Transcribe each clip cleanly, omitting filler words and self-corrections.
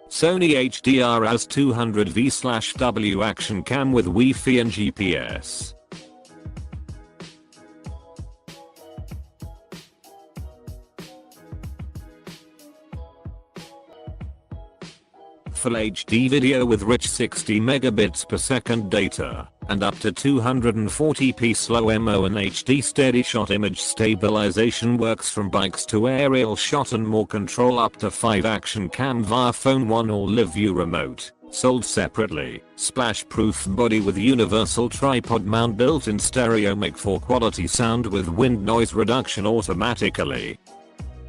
Sony HDR-AS 200V/W action cam with Wi-Fi and GPS. Full HD video with rich 60 megabits per second data, and up to 240p slo-mo and HD SteadyShot image stabilization works from bikes to aerial shot and more. Control up to 5 action cam via phone 1 or LiveView Remote. Sold separately. Splash proof body with universal tripod mount, built-in stereo mic for quality sound with wind noise reduction automatically.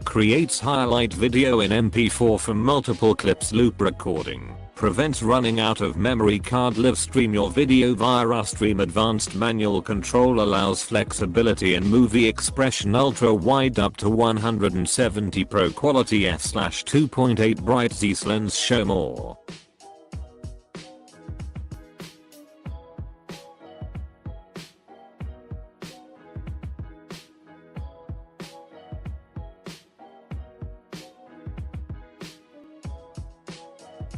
Creates highlight video in MP4 from multiple clips. Loop recording. Prevents running out of memory card. Live stream your video via Ustream Advanced. Manual control allows flexibility in movie expression. Ultra wide up to 170 pro quality f/2.8 bright Z lens. Show more.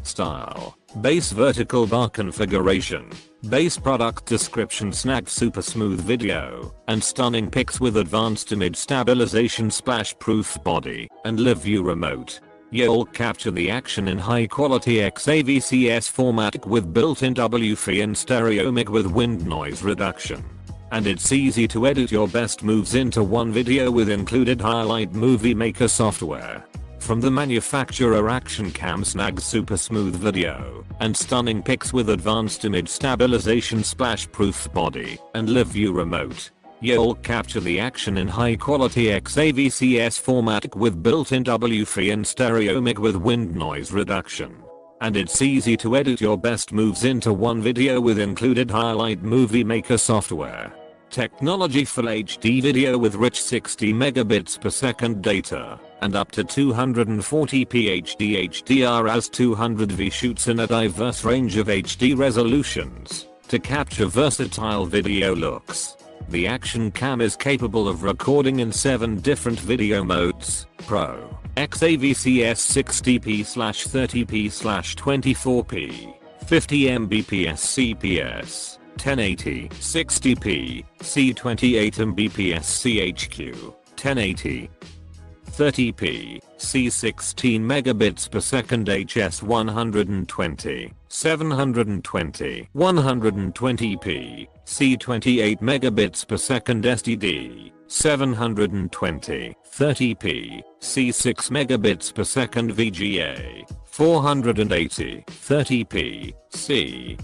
Style. Base vertical bar configuration. Base product description. Snagged super smooth video and stunning pics with advanced image stabilization. Splash proof body and LiveView Remote. You'll capture the action in high quality XAVCS format with built-in Wi-Fi and stereo mic with wind noise reduction. And it's easy to edit your best moves into one video with included highlight movie maker software. From the manufacturer, action cam snags super smooth video and stunning pics with advanced image stabilization. Splash proof body and LiveView Remote. You'll capture the action in high quality XAVCS format with built-in Wi-Fi and stereo mic with wind noise reduction. And it's easy to edit your best moves into one video with included highlight movie maker software. Technology. Full HD video with rich 60 megabits per second data and up to 240p HD. HDR-AS 200V shoots in a diverse range of HD resolutions to capture versatile video looks. The action cam is capable of recording in 7 different video modes: Pro, XAVCS 60p/30p/24p, 50mbps CPS, 1080, 60p, C28 mbps CHQ, 1080, 30p, C16 megabits per second HS 120, 720, 120p, C28 megabits per second STD, 720, 30p, C6 megabits per second VGA, 480, 30p, C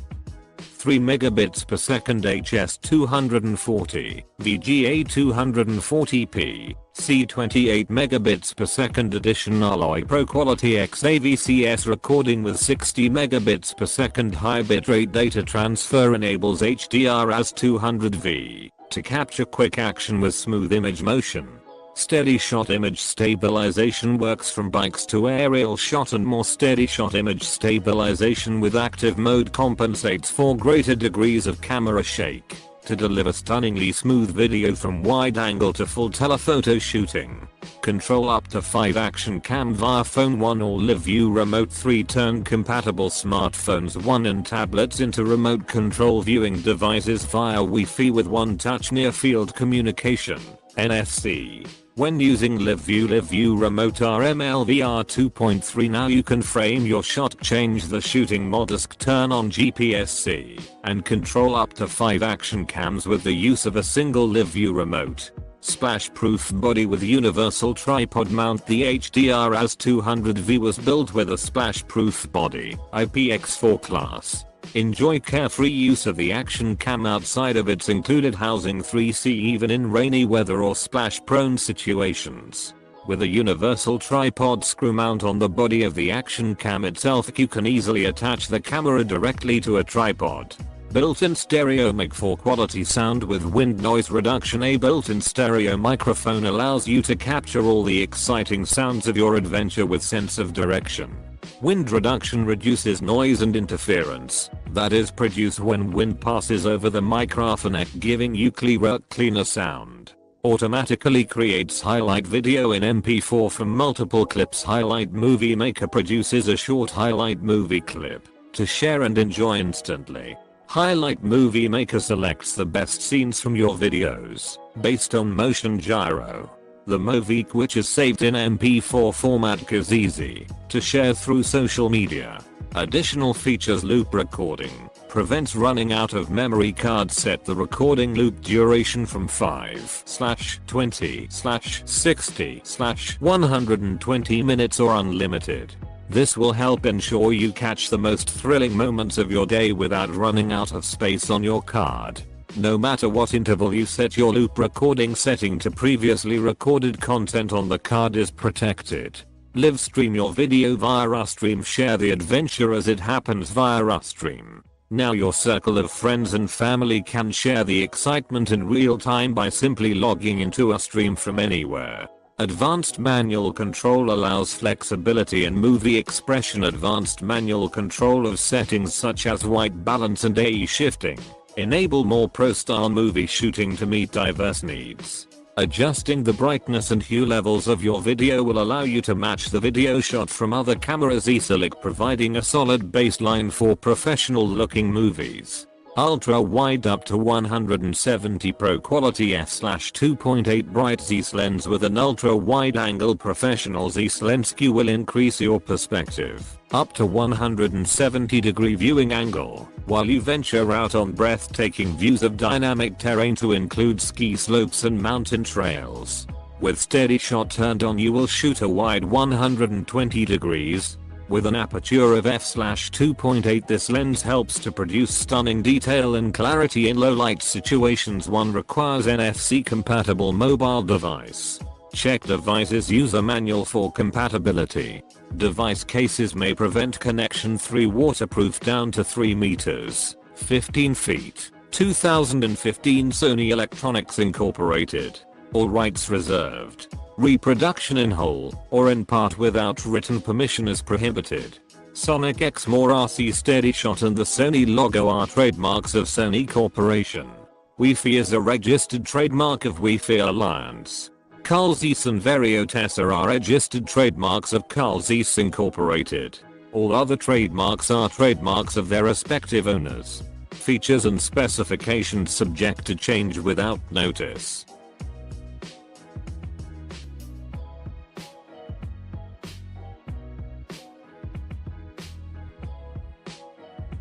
3 megabits per second HS 240, VGA 240p, C28 megabits per second edition Alloy Pro quality XAVCS recording with 60 megabits per second high bitrate data transfer. Enables HDR-AS 200V to capture quick action with smooth image motion. SteadyShot image stabilization works from bikes to aerial shot and more. SteadyShot image stabilization with active mode compensates for greater degrees of camera shake to deliver stunningly smooth video from wide angle to full telephoto shooting. Control up to 5 action cam via phone 1 or LiveView Remote. 3-turn compatible smartphones 1 and tablets into remote control viewing devices via Wi-Fi with one-touch near-field communication (NFC). When using LiveView Remote RMLVR 2.3, now you can frame your shot, change the shooting mode, turn on GPS-C, and control up to 5 action cams with the use of a single LiveView Remote. Splash-proof body with universal tripod mount. The HDR-AS 200V was built with a splash-proof body, IPX4 class. Enjoy carefree use of the action cam outside of its included housing. 3C even in rainy weather or splash-prone situations. With a universal tripod screw mount on the body of the action cam itself, you can easily attach the camera directly to a tripod. Built-in stereo mic for quality sound with wind noise reduction. A built-in stereo microphone allows you to capture all the exciting sounds of your adventure with sense of direction. Wind reduction reduces noise and interference that is produced when wind passes over the microphone, giving you clearer sound. Automatically creates highlight video in MP4 from multiple clips. Highlight Movie Maker produces a short highlight movie clip to share and enjoy instantly. Highlight Movie Maker selects the best scenes from your videos based on motion gyro. The movie, which is saved in MP4 format, is easy to share through social media. Additional features: loop recording prevents running out of memory card. Set the recording loop duration from 5/20/60/120 minutes or unlimited. This will help ensure you catch the most thrilling moments of your day without running out of space on your card. No matter what interval you set your loop recording setting to, previously recorded content on the card is protected. Live stream your video via Ustream. Share the adventure as it happens via Ustream. Now your circle of friends and family can share the excitement in real time by simply logging into Ustream from anywhere. Advanced manual control allows flexibility in movie expression. Advanced manual control of settings such as white balance and AE shifting enable more pro-style movie shooting to meet diverse needs. Adjusting the brightness and hue levels of your video will allow you to match the video shot from other cameras easily, providing a solid baseline for professional looking movies. Ultra wide up to 170 Pro quality f/2.8 bright Z lens with an ultra wide angle professional Z lens Q will increase your perspective up to 170 degree viewing angle while you venture out on breathtaking views of dynamic terrain to include ski slopes and mountain trails. With SteadyShot turned on, you will shoot a wide 120 degrees. With an aperture of f/2.8, this lens helps to produce stunning detail and clarity in low light situations. One requires NFC compatible mobile device. Check device's user manual for compatibility. Device cases may prevent connection. 3 waterproof down to 3 meters, 15 feet. 2015 Sony Electronikz Incorporated. All rights reserved. Reproduction in whole or in part without written permission is prohibited. Sonic X More RC SteadyShot and the Sony logo are trademarks of Sony Corporation. Wi-Fi is a registered trademark of Wi-Fi Alliance. Carl Zeiss and Variotessa are registered trademarks of Carl Zeiss Incorporated. All other trademarks are trademarks of their respective owners. Features and specifications subject to change without notice.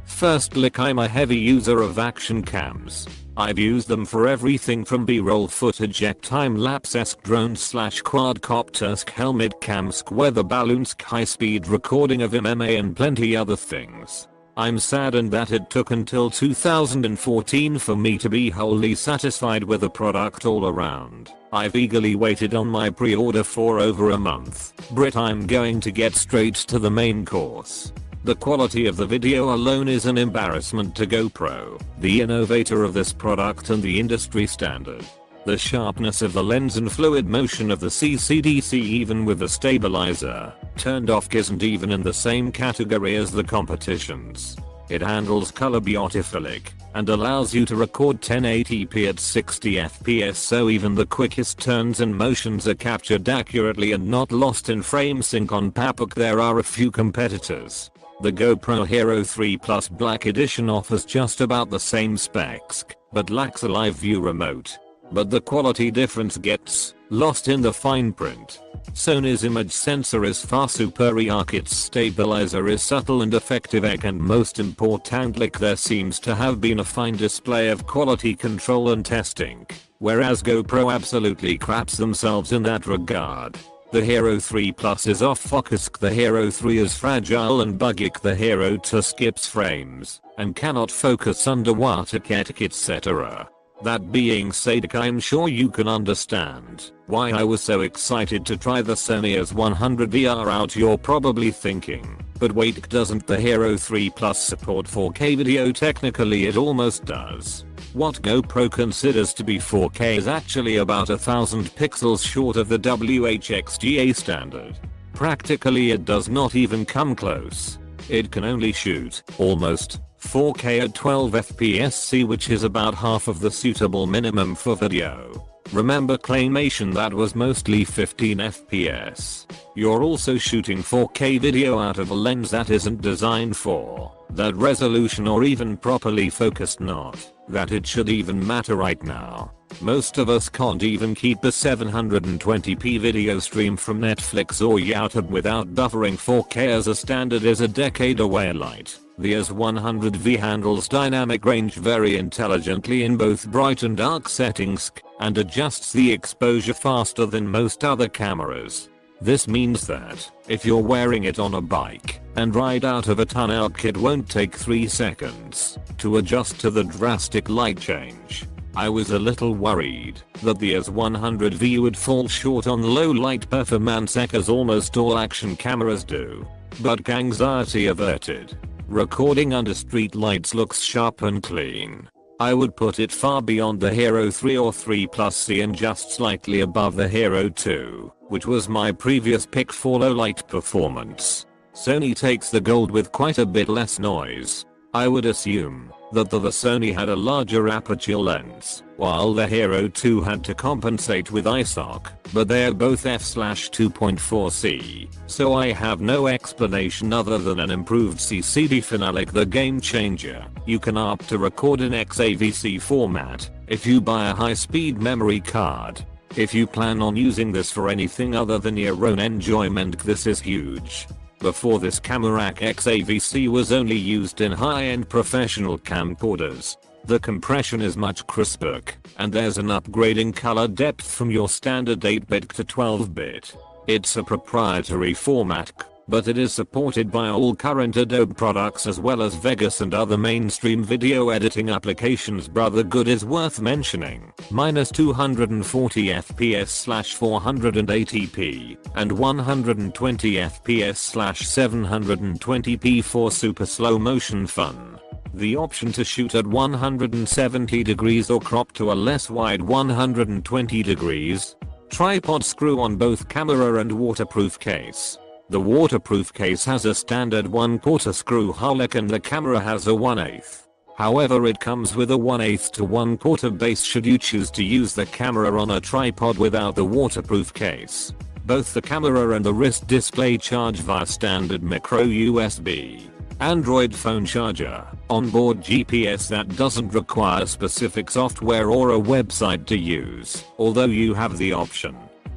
First look, I'm a heavy user of action cams. I've used them for everything from B-roll footage, time-lapse-esque drones/quadcopter-esque helmet cams, weather balloons, high-speed recording of MMA and plenty other things. I'm saddened that it took until 2014 for me to be wholly satisfied with the product all around. I've eagerly waited on my pre-order for over a month. Brit, I'm going to get straight to the main course. The quality of the video alone is an embarrassment to GoPro, the innovator of this product and the industry standard. The sharpness of the lens and fluid motion of the CCDC, even with the stabilizer turned off, isn't even in the same category as the competition's. It handles color beautifully and allows you to record 1080p at 60 fps, so even the quickest turns and motions are captured accurately and not lost in frame sync. On paper, there are a few competitors. The GoPro Hero 3 Plus Black Edition offers just about the same specs, but lacks a LiveView Remote. But the quality difference gets lost in the fine print. Sony's image sensor is far superior, its stabilizer is subtle and effective, and most importantly, there seems to have been a fine display of quality control and testing, whereas GoPro absolutely craps themselves in that regard. The Hero 3 Plus is off focus, the Hero 3 is fragile and buggy, the Hero 2 skips frames and cannot focus underwater, etc. That being said, I'm sure you can understand why I was so excited to try the Sony S100 VR out. You're probably thinking, but wait, doesn't the Hero 3 Plus support 4K video? Technically it almost does. What GoPro considers to be 4K is actually about 1000 pixels short of the WHXGA standard. Practically it does not even come close. It can only shoot almost 4K at 12 fps, which is about half of the suitable minimum for video. Remember claymation, that was mostly 15 FPS. You're also shooting 4K video out of a lens that isn't designed for that resolution or even properly focused, not that it should even matter right now. Most of us can't even keep a 720p video stream from Netflix or YouTube without buffering. 4K as a standard is a decade away. Light. The AS100V handles dynamic range very intelligently in both bright and dark settings and adjusts the exposure faster than most other cameras. This means that if you're wearing it on a bike and ride out of a tunnel, it won't take 3 seconds to adjust to the drastic light change. I was a little worried that the AS100V would fall short on low light performance as almost all action cameras do, but anxiety averted. Recording under street lights looks sharp and clean. I would put it far beyond the Hero 3 or 3 Plus C and just slightly above the Hero 2, which was my previous pick for low light performance. Sony takes the gold with quite a bit less noise. I would assume that the Sony had a larger aperture lens, while the Hero 2 had to compensate with ISOC, but they are both f/2.4C, so I have no explanation other than an improved CCD Finalic, the game changer. You can opt to record in XAVC format if you buy a high-speed memory card. If you plan on using this for anything other than your own enjoyment, this is huge. Before this, camera XAVC was only used in high-end professional camcorders. The compression is much crisper, and there's an upgrade in color depth from your standard 8-bit to 12-bit. It's a proprietary format, but it is supported by all current Adobe products as well as Vegas and other mainstream video editing applications. Brother good is worth mentioning. -240 FPS/480p and 120 FPS/720p for super slow motion fun. The option to shoot at 170 degrees or crop to a less wide 120 degrees. Tripod screw on both camera and waterproof case. The waterproof case has a standard 1/4 screw hole and the camera has a 1/8. However, it comes with a 1/8 to 1/4 base should you choose to use the camera on a tripod without the waterproof case. Both the camera and the wrist display charge via standard micro USB. Android phone charger, onboard GPS that doesn't require specific software or a website to use, although you have the option.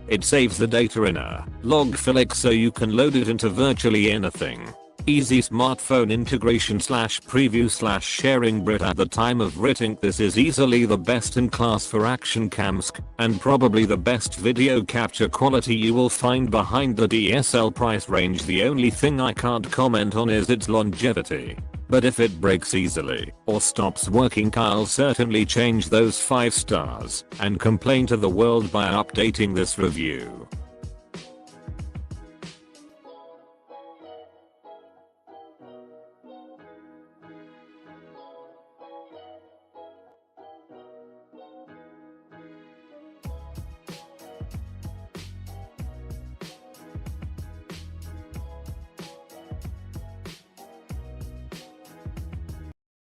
It saves the data in a log file so you can load it into virtually anything. Easy smartphone integration /preview /sharing. Brit at the time of writing this is easily the best in class for action cams and probably the best video capture quality you will find behind the DSL price range. The only thing I can't comment on is its longevity. But if it breaks easily or stops working, I'll certainly change those 5 stars and complain to the world by updating this review.